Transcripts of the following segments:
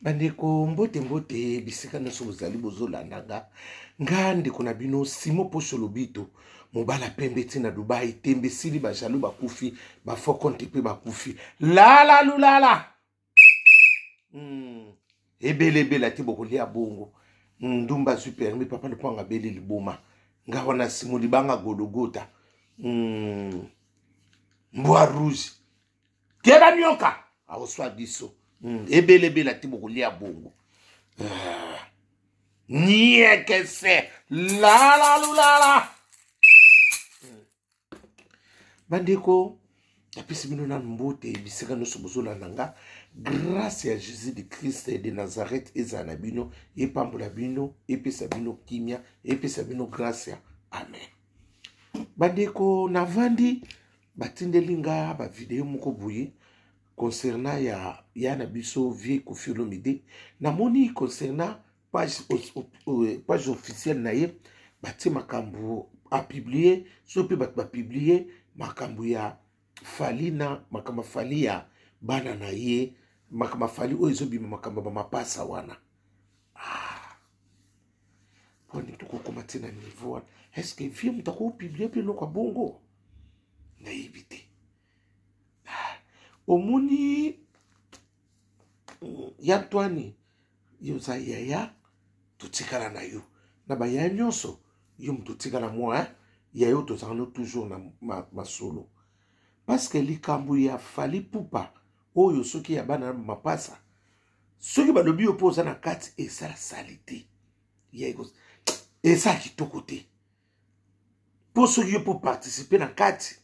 Bandeko mbote mbote bisika nyonso bozali bozolanda nga ndeko na bino Simo Poso Lobito mobala pembe tina Dubai tembe sili bajalu bakufi bafokonte pe bakufi lala lulala ebele te bokolia bongo ndumba super mi papa ne panga bele liboma nga wana Simo libanga gologota mbwa rouge keba nyoka awoswa biso ebele te bokolia bongo niekese lala lulala bandeko apesi bino na mbote bisika nyonso bozolanda nga grâce ya Jésus de Christ de Nazareth ezala na bino epambola bino epesa bino kimia epesa bino grâce ya amen. Bandeko navandi batindeli nga bavideo moko boye concernant ya na biso vie Koffi Olomide namoni concernant page officielle na ye bati makambo a publier so pe bat ba publier makambo ya fali na makambo fali ya bana na ye makambo fali o ezobima makambo ba mapasa wana poni tuko komati na niveau est-ce que vie mutako publier pe loko bongo na yibite omuni ya Antoine yoza yaya tutikala na yo na ba ya nyonso yo mututikala moi yayo tozana toujours na masolo parce que likambo ya fali pupa oyo soki ya bana mapasa soki balobi opoza na kati esala salite yayo esa kitoko te po soki yo po participer na kati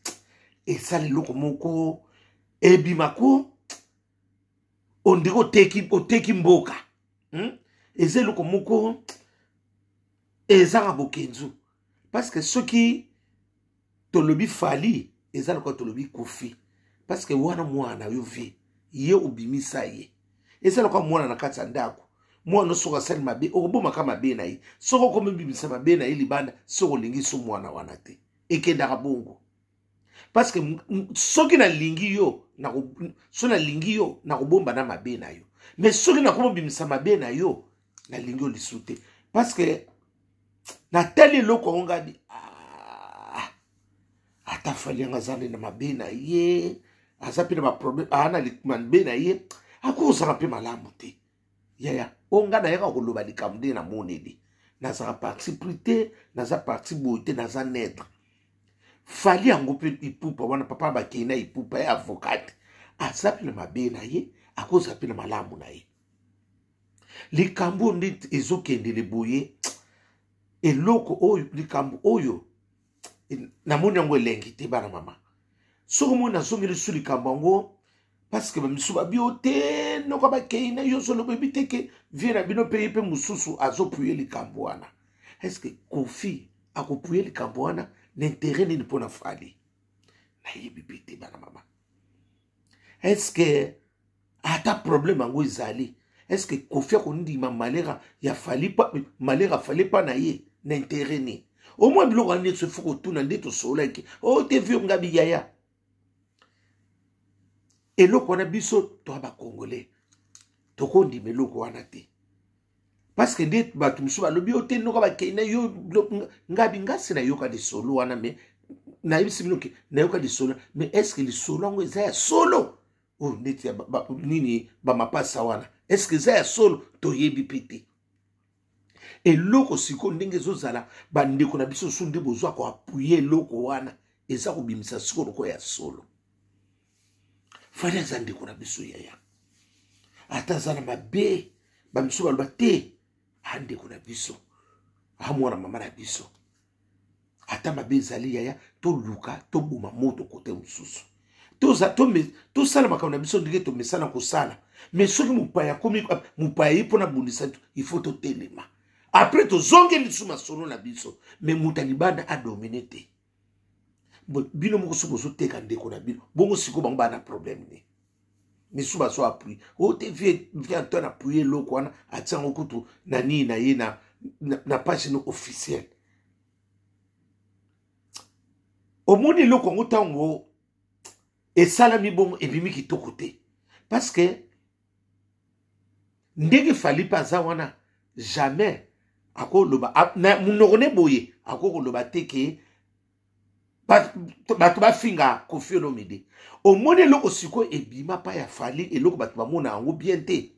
esala loko moko ebimako ondeko oteki mboka eza eloko moko ezanga bokenzu parce que soki tolobi fali eza loko tolobi Koffi parce que wana mwana yo vi ye obimisa ye eza loko mwana na kati ya ndako mwana soka sali mabe okoboma kama mabe na ye soko komebimisa mabe na ye libanda soko lingi so mwana wana te ekendaka bongo parce que soki na lingi yo na kobomba na mabe na yo mais soki na komobimisa mabe na yo na lingi yo lisute parce que na tali loko ngadi ata fali nga zande na mabe na ye azapi na ba problème ana mabe na ye akozanga pe malamu te yaya onga na yaka koloba likamde na monedi naza parti prité naza parti boité naza naître fali yango pe ipupa wana papa bakena ipupa ya avocate azapi na mabe na ye akozapi na malamu na ye likambo ndi ezokendele boye eloko oyo likambo oyo namoni yango elengi te bana mama soko mona zongeli su likambo yango parce que bamisu babio te noko bakei na yo solo bebi teke vie na bino pe mususu azopuye likambo wana est-ce que Koffi akopuye likambo wana n'intérêt nini mpona fali nayebi te bana mama est-ce que ata problème yango ezali est-ce que Koffi akondima malera ya fali pa malera fali pa na ye n'intérêt ni au moins biloko ane se foko tuna nde tosolaki o te vi ngabi yaya eloko wana biso to ba congolais tokondima eloko wana te parce que nde bato misu balobi o te noko bakei na yo ngabi ngasi na yoka lisolo wana me nayebisi bino ke nayoka lisolo mais est-ce que lisolo yango eza ya solo oyo ndeti ya nini bamapasa wana est-ce que eza ya solo toyebi pe te eloko siko ndenge ezozala bandeko na biso su nde bozwa koapuye eloko wana eza kobimisa siko loko ya solo fali aza ndeko na biso yaya ata aza na mabe bamisu baloba te andeko na biso amwana mama na biso ata mabe ezali yaya toluka toboma moto kote mosusu tosala makambo na biso ndenge tomesana kosala mais soki mopaya komi mopaya ye mpona bundisa il faut totelema après tozongeli lisu masolo na biso mais moto ya libanda adomine te bino moko soki ozoteka ndeko na bino bongo siko bango bana problème ne misu baso appuye o te vie Antoine appuye eloko wana atiango kutu na nini na ye na page no officielle omoni eloko yango ntango esalami bongo ebimi kitoko te parce que ndenge fali paza wana jamais akoloba na munokone boye akoloba teke bato bafinga Koffi Olomide omoni eloko siko ebima pa ya fali eloko bato bamona yango bien te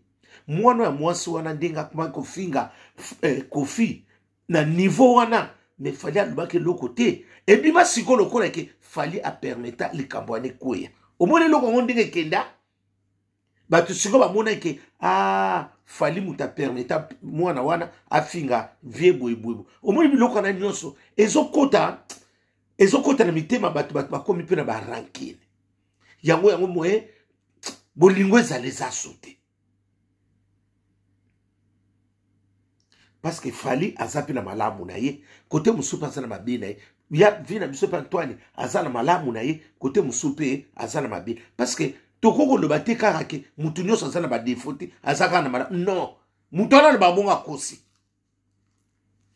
mwana ya mwasi wana ndenge akoma kofinga Koffi na niveau wana me fali alobaki eloko te ebima siko lokola ke fali apermeta likambo wana ekweya omoni eloko yango ndenge ekenda bato siko bamona ke fali mutu apermeta mwana wana afinga vie boyeboyebo omoni biloko wana nyonso ezokota na mitema bato bakomi mpe na barankine yango moye bolingo ezala eza so te parce que fali aza mpe na malamu na ye kote mosusu mpe aza na mabe na ye ya vi na biso mpe Antoine aza na malamu na ye kote mosusu mpe aza na mabe parce que tokokoloba te kaka ke mutu nyonso aza na badefo te aza kaka na malamu non mutu wana alobaka bongo akosi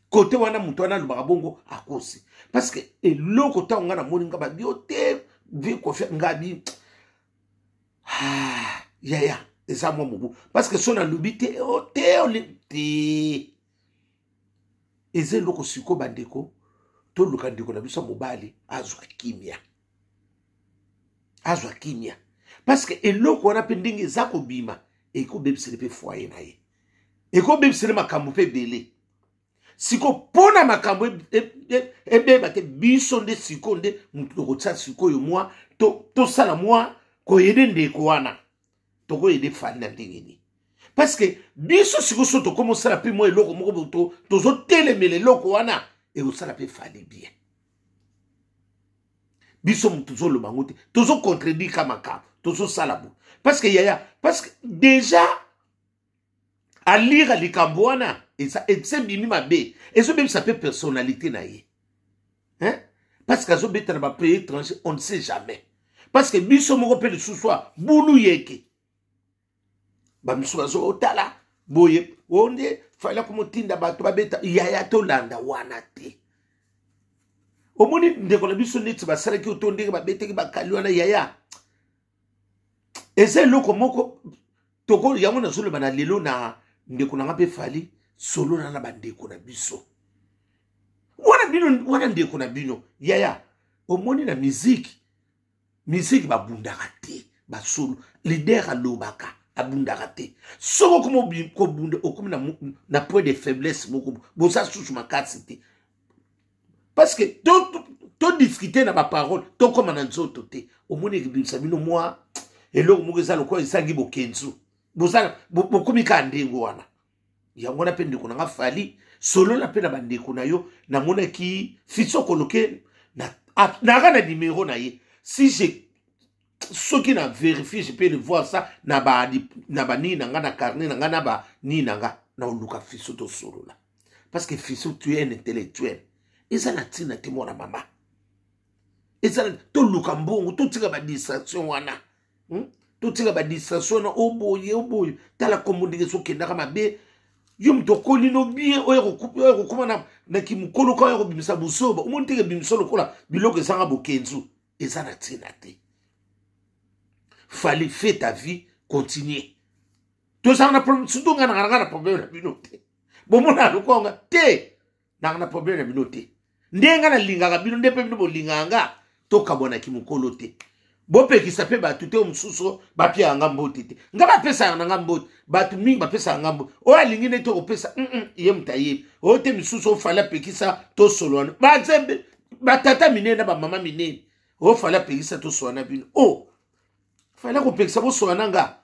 kote wana mutu wana alobaka bongo akosi parce que eloko ntango nga namoni nga babi o te vi Koffi ngabi yaya eza mwa mobu parce que so nalobi te o te eza eloko siko bandeko toluka ndeko na biso mobali azwa kimia parce que eloko wana mpe ndenge eza kobima ekobebisele mpe foyer na ye ekobebisele makambo mpe ebele siko mpona makambo ebeba te biso nde siko nde mutu tokotia sikoyo mwa tosala mwa koyede ndeko wana tokoyede fali na ndenge nini parce que biso siko so tokoma osala mpe mwa eloko moko tozotelemela eloko wana ekosala mpe fali bien biso mutu tozoloba ngo te tozocontredire makambo tozosala bo parce que yaya parce que déjà alira likambo wana ezebimi mabe ezobebisa mpe personnalité na ye parce que azobeta na bapays étranger on ne sait jamais parce que biso moko mpe lisusu bulu yeke bamisu bazotala boye onde fala komotinda bato babeta yaya tolanda wana te omoni ndeko na biso neti basalaki oto ndenge babeteki bakali wana yaya eza eloko moko toko yango nazoloba na lelo na ndeko nanga mpe fali solo na bandeko na biso wana ndeko na bino yaya omoni na miziki babundaka te basolo lider alobaka abundaka te soko kobunda okomi na point de faiblesse moko boza susu makasi te parce que to discuter na baparole tokoma na nzoto te omoni ekibimisa bino mwa eloko moko eza lokola esangi bokenzu bokomi ka ndengo wana yango wana mpe ndeko nanga fali solola mpe na bandeko na yo namonaki fiso koloke naka na numero na ye si soki na vérifie je peux le voir ça na banini na nga na carnet na nga na banini na nga na oluka fiso tosolola parce que fiso tu es un intellectuel eza na ntina te mwana mama eza toluka mbongo totika badistraction wana totika badistraction na oboye tala kombo ndenge sokendaka mabe yo mutu okoli no bien oyo ekokoma na kimokolo ka oyo ekobimisa bosoba omoni teke bimisa lokola biloko ezanga bokenzu eza na ntina te fallait faire ta vie continuer tozanga na problème surtout nga na problème na bino te bomona lokonga te na problème na bino te ndenga na lingaka bino nde mpe bino bolinganga tokabwanaki mokolo te bopekisa mpe bato te mosusu bapia yanga mbote te nga bapesaka nanga mbote bato mingi bapesaka nga mbote oyo alingi nde tokopesa ye mutu ayebi oyo te misusu ofali apekisa tosoloana bazembe batata minene na bamama minene oyo fali apekisa tosoloana bino fali kopekisa bosoloana nga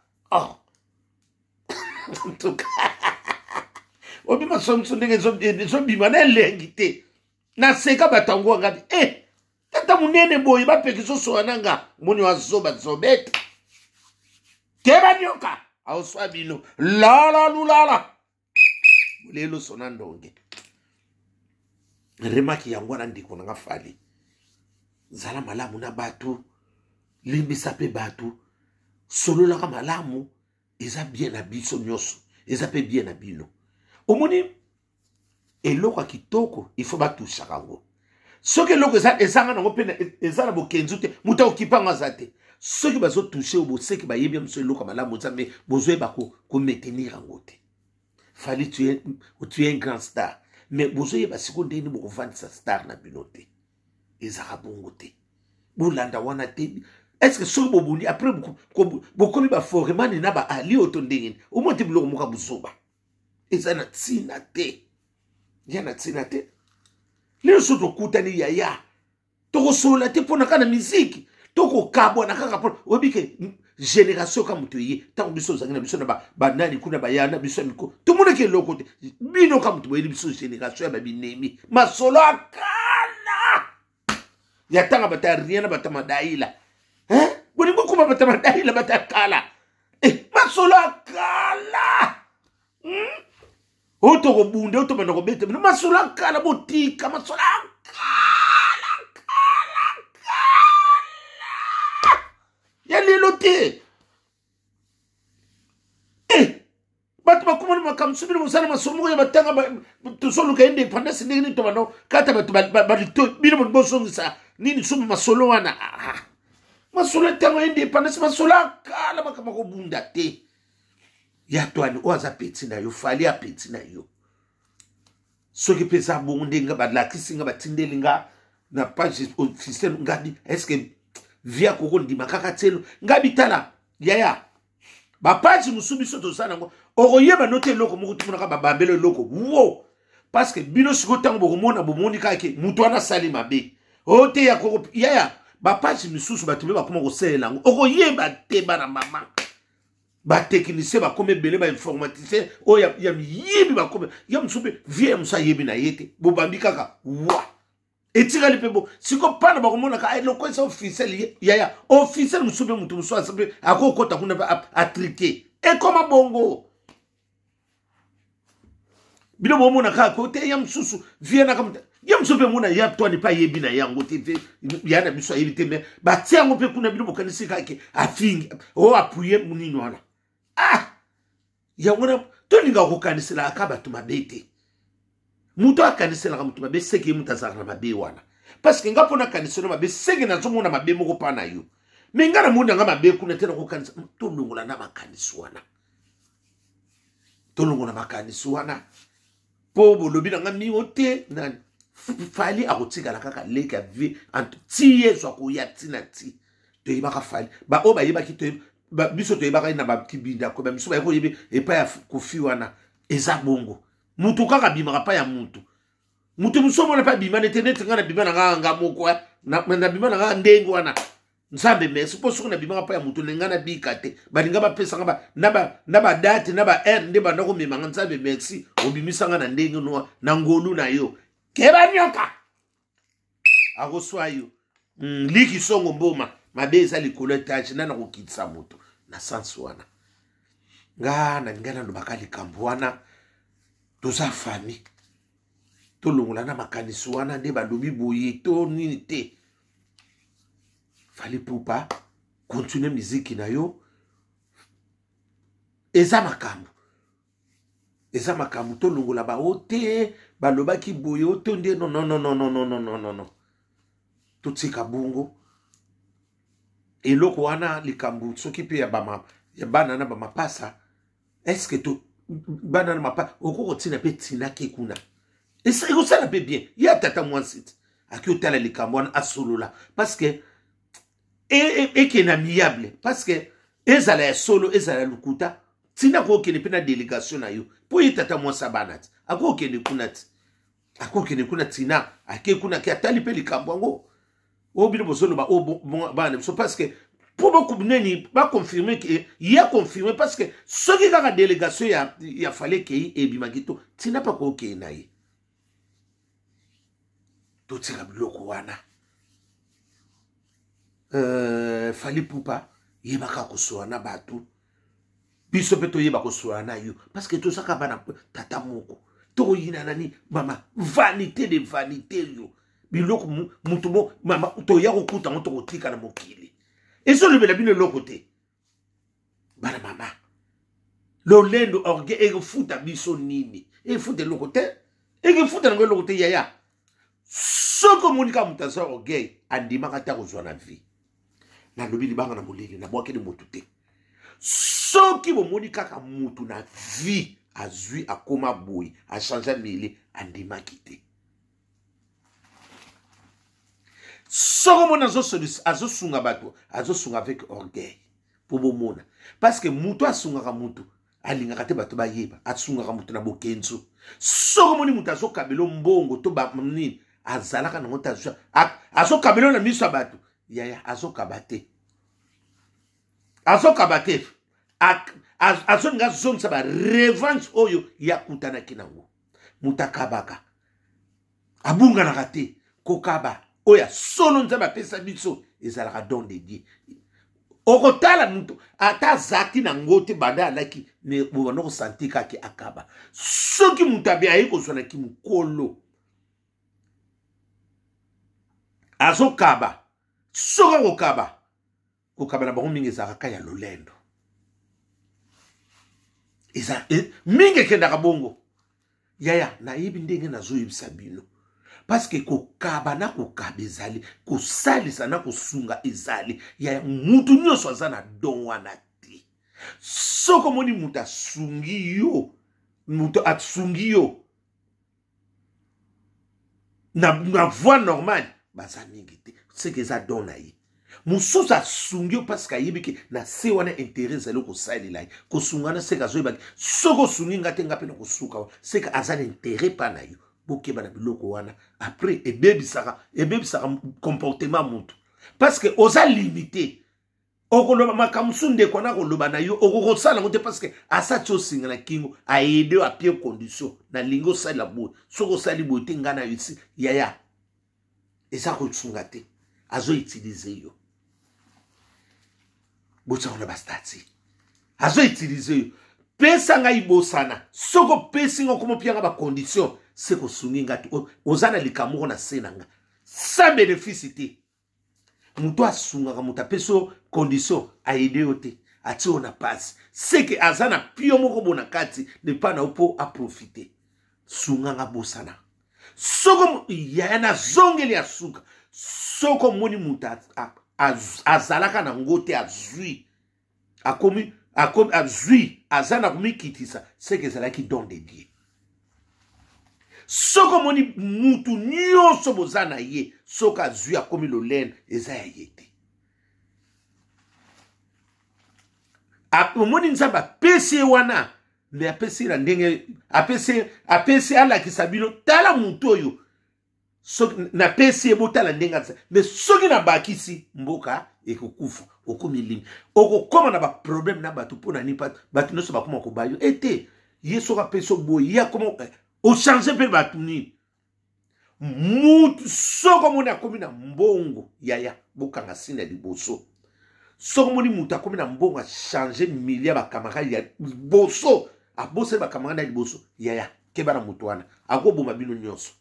obima somiso ndenge ezobima na elengi te naseka bato yango wangabi tata munene boye bapekisa osoloana nga moni wazoba zobeta keba nyoka aoswa bino lala lulala lelo sona ndonge remaki yango wana ndeko nanga fali zala malamu na bato limbisa mpe bato sololaka malamu eza bien na biso nyonso eza mpe bien na bino omoni eloko ya kitoko ifo batushaka ngo soki eloko ezanga nango mpe eza na bokenzu te mutu akokipanga aza te ceux qui bazo toucher au ceux qui ba yebi monsieur loka malamu mais besoin ba ko maintenir en côté. Fallait tu es un grand star mais besoin ba seconde ni bo vendre sa star na binote. Ezara bongo te. Bolanda wana te. Est-ce que so bobundi après beaucoup ba forement na ba ali otondengeni. Au moins te biloko moka buzoba. Ezana tsina te. Yana tsina te. Lelo soto kutani yaya. Toko sola te pona kana musique. Toko kabwa na kaka pona. Obike génération comme tu y tant biso zangina biso na ba nani kuna ba yana biso miko. Tout le monde ke loko te. Bino comme tu boyebi biso génération ba binemi. Masolo akala. Yatanga bata rien na bata madaila. Hein? Boni beaucoup bata madaila bata kala. Masolo akala. Oto bunde oto bana kobete masolo kala botika masolo kala ya lelo te batu bakuma makamsubiri musana masomo ya batanga to solo ka independence ndenge to bano kata batu balito bino bosongisa nini sumu masolo wana masolo tanga independence masolo kala makamako bunda te. Yatwani oza peti na yo fali a peti na yo soki pesa bonde nga ba lakisi nga batindeli nga na page officielle ngadi est-ce que via koko ndima kaka telo ngabi tala yaya ba page musubi soto sana ngo okoyeba note loko mukutu na ka babelo loko wo parce que bino siko tango bokomona bomoni kake mutu ana sali mabe ote ya koko yaya ba page misusu batumbe bakoma ko sela ngo okoyeba te bana mama ba technicien ba comme belé ba informaticien o ya yibi ba comme ya msupe vie musa yibi na yete bo bambi kaka wa etika lipebo siko pana ba komona ka eloko esa officiel ya officiel msupe mutu muso asabe akokota kuna a triquer e koma bongo bilo bo mona ka ko te ya msusu vie na kamta ya msupe mona ya to ni pa yebi na yango te ya na biso yebi te me ba tiango pe kuna bilo bokanisi kake afingi o appuyer munino wana ya wana to linga ko kanisela akaba to mabete muto akanisela muto mabe seke mutazana mabe wana parce que ngapona kanisela mabe seke na zomo na mabe moko pa na yo me ngana munda ngama mabe kuna tena ko kanisa to lungola na makanisi wana to lungola makanisi wana po bolobi na ngami ote na fali akotika la kaka leka vi anti yeso ko yatina ti to yibaka fali ba o ba yibaki to biso to yebaka na ba kibinda ko ba biso ba ko yebe e pa ya kofi wana eza bongo mutu kaka bimaka pa ya mutu musomo na pa bimana tenet ngana bimana nga moko na bimana nga ndengo wana nzambe merci po soko na bimaka pa ya mutu ngana bikate balinga ba pesa nga na ba date na ba heure nde ba ndako memanga nzambe merci obimisa nga na ndengo no na ngolu na yo keba nyoka agoswayo liki songo mboma mabeza likolo tachi nana kokitisa mutu na sansu wana ngana ndo bakali kambuana toza fami to longola na makanisi wana nde balobi boye to nini te fali pupa continue muziki na yo eza makambu to longola ba ote balobaki boye oto nde non totika bungo eloko wana likambu soki pe ya bana na bamapasa est-ce que to bana na mapa okoko tina pe tina ke kuna esa ekosala pe bien ya tata mwansiti aki otala likambu wana asolola parce que eke na miable parce que ezala ya solo ezala ya lukuta tina kokende pe na délégation na yo po ye tata mwasa bana ti akokende kuna tina ake kuna ke atali pe likambu yango obino bozolo ba bana so parce que pour beaucoup neni ba confirmer que il a confirmé parce que ce qui a délégation il a fallu qu'il et bimagito tina pa ko ke nayi to tira biloko wana fali pupa yebaka ko soana batu biso peto yebaka ko soana yo parce que to saka bana tata moko to yina nani mama vanité de vanité yo biloko mutumo mama to ya kokuta moto kotika na mokili eso le bela bino lokote bana mama lo lendo orge e futa biso nini e futa lokote e futa ngo lokote yaya soko monika mutaso orge andima kata kozwa na vie na lobi libanga na molili na bwake de motu te soki bomoni kaka mutu na vie azui akoma boyi a changer mili andimaki te soko mona azo sunga bato azo sunga avec orgueil pour bomona parce que mutu asungaka mutu alingaka te bato bayeba asungaka mutu na bokenzo soko moni mutu azo kabelo mbongo to ba nini azalaka na ngota azo kabelo na miso bato yaya azo kabate azo nga zonsa ba revanche oyo yakutana kinango mutakabaka abunga na kate kokaba oya solo nzamba pesa biso ezalaka don de Dieu okotala mutu ata zaki na ngote banda alaki ne bobano ko santika ki akaba soki mutu abiaye ko sona ki mukolo azo kaba soka kokaba na bango mingi ezalaka ya lolendo eza mingi ekendaka bongo yaya nayebi ndenge nazoyebisa bino parce que kokaba na kokaba ezali kosalisa na kosunga ezali yaya mutu nyonso aza na don wana te soko moni mutu asungi yo na voie normale baza mingi te seke eza don na ye mususu asungi yo parce que ayebi na se wana intérêt ezali kosalela ye kosungana seke azoyebaki soko osungi nga te nga mpe na kosuka wa seke aza na intérêt pa na yo bokeba na biloko wana après ebebisaka comportement mutu parce que oza limité okoloba makamusu ndeko na koloba na yo okokosala ngo te parce que asati osinga na kingo aide a pied condition na lingo sala boye soko osali boye te nga na yo isi yaya eza kosunga te azo utiliser yo botsa na bastati azo utiliser yo pesa nga ibosana soko pesi ngo komo pianga ba condition c'est ko sungi ngati ozana likamuro na senanga sans bénéfice te muto asunga muta peso condition aide yo te ati ona passe c'est que azana pio moko bona kati ne pas na upo a profiter sunga nga bosana soko ya na zongeli asuka soko moni muta azalaka na ngote azui akomi azui azana kumikitisa c'est que zalaki don de Dieu soko moni mutu nyonso bozana ye soko azui akomi lolene eza ya ye te omoni nzambe apesi ye wana me apesi na ndenge apesi alakisa bino tala mutu oyo na pesi ye botala ndenge aza me soki na bakisi mboka ekokufa okomi limi okokoma na baproblème na bato mpo na nini bato nyonso bakoma koba yo ete ye soki apesi oboye ye akoma ochange mpe bato nini mutu soko moni akomi na mbongo yaya bokanga nsina ya liboso soko moni mutu akomi na mbongo achange milia bakamarade ya liboso aboseli bakamarade ya liboso yaya keba na mutu wana akoboma bino nyonso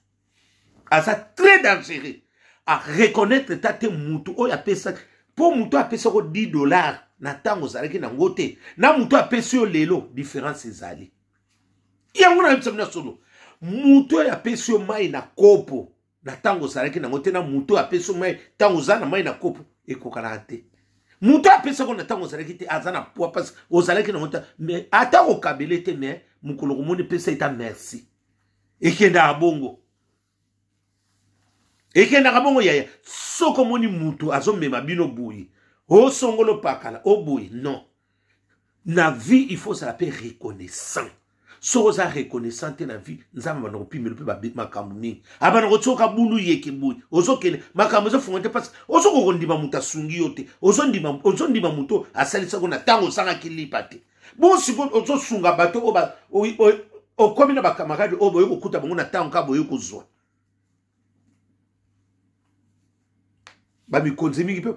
aza très dangereux a reconnaître tate mutu oyo apesa po mutu apesa ko $10 na tango zalaki na ngote na mutu apesa yo lelo différence ezali yango na yebisa bino solo mutu oyo apesa yo mai na kopo na tango zalaki na ngote na mutu apesa yo mai tango za na mai na kopo ekokana te mutu apesa ko na tango zalaki te aza na poids parce que ozalaki na ngote mais ata ko kabele te mais mukolo komoni pesa ita merci ekenda abongo ekenda kabongo yaya soko moni mutu azomema bino boyi o songolo pakala o boyi non na vie il faut ça l'appelle reconnaissant soko za reconnaissant na vie nzamba na kopimelo pe ba makambu mingi abana kotsoka bulu yeke boyi ozokele makambu zo fonte parce ozoko kondima mutu asungi yote ozondima mutu asalisa ko na tango sanga kilipa te bo siko ozosunga bato oba o komina bakamarade obo yoko kuta bango na tango ka boyo kozwa bamikonzi mingi mpe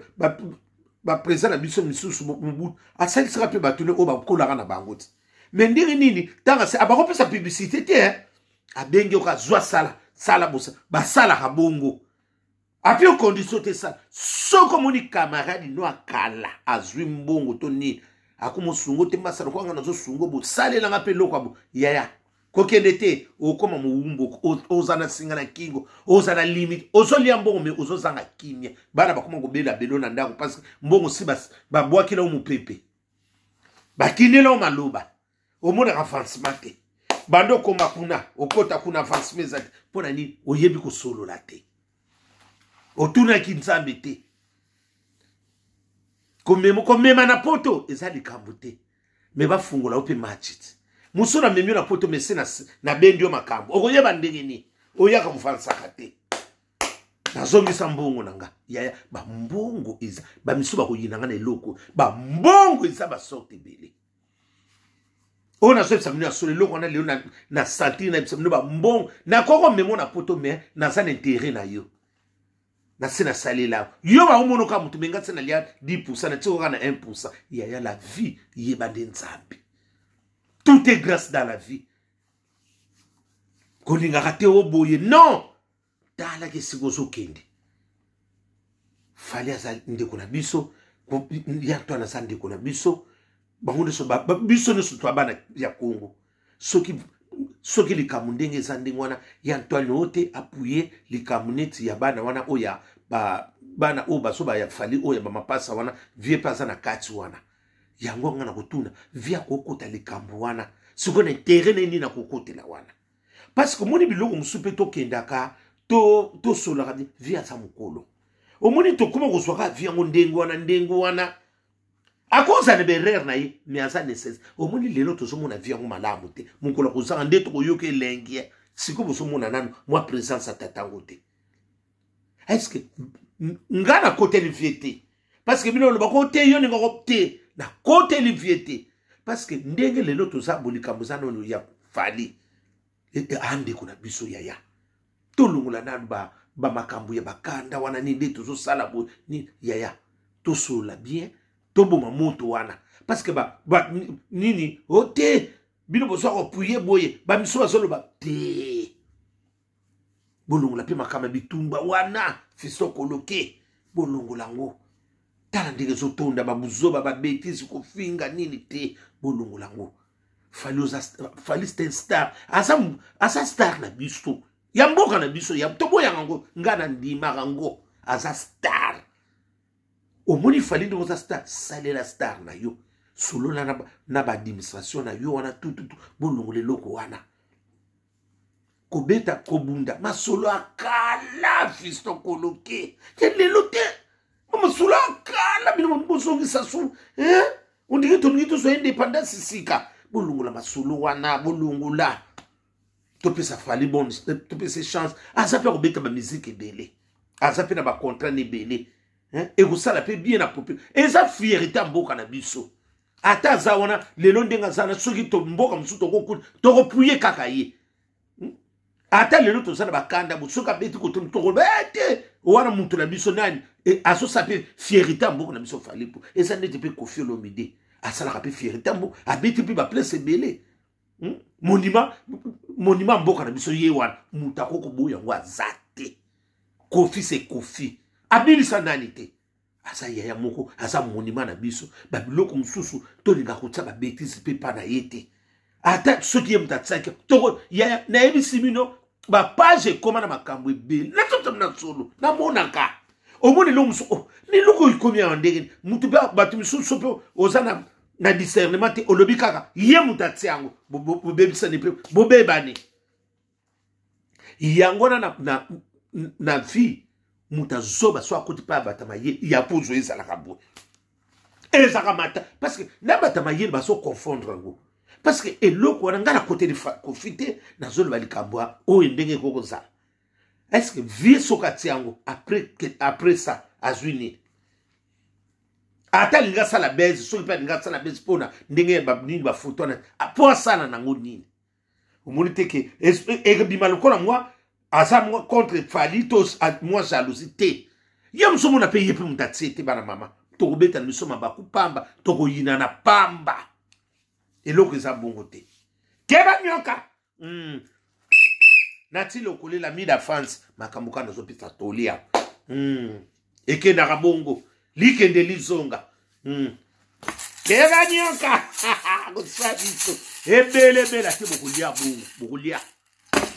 baprésent na biso misusu mobutu asalisaka mpe bato ne oyo bakolaka na bango te me ndenge nini ntango abakopesa publicité te abengi oka zwa sala basalaka bongo apui ocondition te sala soko moni camarade no akala azwi mbongo to nini akomosungo te masala kwanga nazosungo bosalelanga mpe eloko abo yaya kokende te okoma muumbo ozana singa na kingo ozana limite ozolia mbongo me ozozanga kimia bana bakoma kobela belo na ndako parce que mbongo si babwakila o mupepe bakinela o maloba omona avancement te bando koma kuna okota kuna avancement zate pona ni oyebi ko solo la te otuna ki nzambe te komema na poto ezali kambuté me bafungola ope matchit musuna memyo na poto mesena na bendio makambo okoyeba ndenge ni oyaka mufansaka te nazongisa mbongo nanga yaya ba mbongo iza ba misuba koyinanga na eloko ba mbongo iza ba sorte bele ona so psa minu asole loko na leo na santi na psa minu ba mbongo na koko memo na poto me na za intérêt na yo na sena salela yo ba umono ka mutu menga tsena lia 10% na tsoko kana 1% yaya la vie yeba nzambe. Tout est grâce dans la vie. Koninga kate oboye non. Tala ke sikozo kende. Fali aza ndeko na biso, ya to na sa ndeko na biso, bangonde so biso ne so to bana ya Congo. Soki likamundenge za ndengwana ya Antoine ote apuye likamuneti ya bana wana oya bana oba so ba ya fali oya ba mapasa wana vie pasa na kati wana. Yango ngana kutuna via kokota likambo wana sikona terrain ni na kokotela wana parce que moni biloko musupe to kendaka to sola via sa mukolo omoni to kuma kozwaka via ndengo wana akoza ne berer na ye mais asa necessaire omoni lelo to somona via malamu te mukolo kozanga ndeto koyoke lengie siko bosomona nanu moi présence atatango te est-ce que ngana côté de viété parce que bino lo bakote yo ninga kopte na côté liviété parce que ndenge lelo to za bolika muzano no ya fali ande kuna biso yaya to lungula nanu ba makambu ya bakanda wana ni ndeto zo sala bo ni yaya to sola bien to boma moto wana parce que ba nini ote bino boso ko puye boye ba miso azolo ba te bolungula pe makama bitumba wana fiso koloke bolungula ngo tala ndenge zotonda babuzoba ba bêtise kofinga nini te bolungu lango fali star asa star na biso ya mboka na biso ya tobo ya ngo ngana ndima rango asa star omoni fali ndo za star salela star na yo solo na ba administration na yo wana tout bolungu le loko wana kobeta kobunda masolo akala fisto koloke lelo te Masula kala bino mbosongi sasu ondike to ngito so independence sika bolungula masulu wana bolungula to pesa fali bon to pesa chance asa pe kobeta ba musique ebele asa pe na ba contrat nebele e ko sala pe bien na popule eza fierté mboka na biso ata za wana lelo ndenga zana soki to mboka musuto to kopuye kaka ye ata lelo to sala bakanda busoka beti ko to bete wana mutu na biso nani aso sape fierté mboka na biso falipo eza ndete pe Koffi Olomide asala ka pe fierté mboka abeti pe ba place belé monument mboka na biso ye wana mutu akoko boya ngo azate Koffi c'est Koffi abilisa nani te asa yaya moko asa monument na biso ba biloko mususu to linga kotsa ba bêtise pe pa na yete ata soki ye mutatsaki to yaya na ebisi mino ba page koma na makambo ebele na toto na solo na monaka omoni lo muso ni loko ikomi ya ndenge mutu ba batu misusu pe ozana na discernement te olobi kaka ye mutatsi yango bobebisa ne pe bobebani yango na vie mutazoba so akoti pa batama ye ya pozo ezala kabo ezaka mata parce que na batama ye ba so confondre ngo parce que eloko wana ngala côté de profiter na zone balikambwa o ndenge koko za est-ce que vie sokati yango après ça azwini ata linga sala base so pa linga sala base pona ndenge ba nini ba photo na po sana nango nini omoni teke e bima lokola moi asa moi contre falitos moi jalousie yam somo na payer pe mutatsete bana mama to kobeta miso mabaku pamba to koyina na pamba eloko eza bongo te keba nyoka nati lokolela mida France makambo kana zopita tolia ekendaka bongo likende lizonga keba nyoka kusabiso ebele bela te bokulia bongo bokulia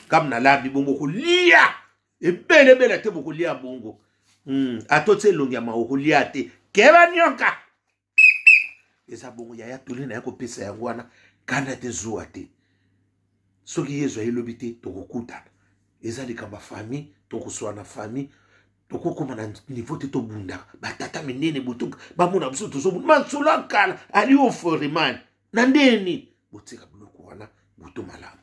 comme na labi bongo kulia ebele bela te bokulia bongo atotse longia ma okulia te keba nyoka eza bongo ya tuli na yako pesa yango wana kana te zuwa te soki yezo elobi te tokokutana eza likamba famille tokoswana famille tokokoma na niveau te tobunda batata minene butuka bamona biso tozobunda mansolo akala ali oforiman na ndeni botika biloko wana buto malamu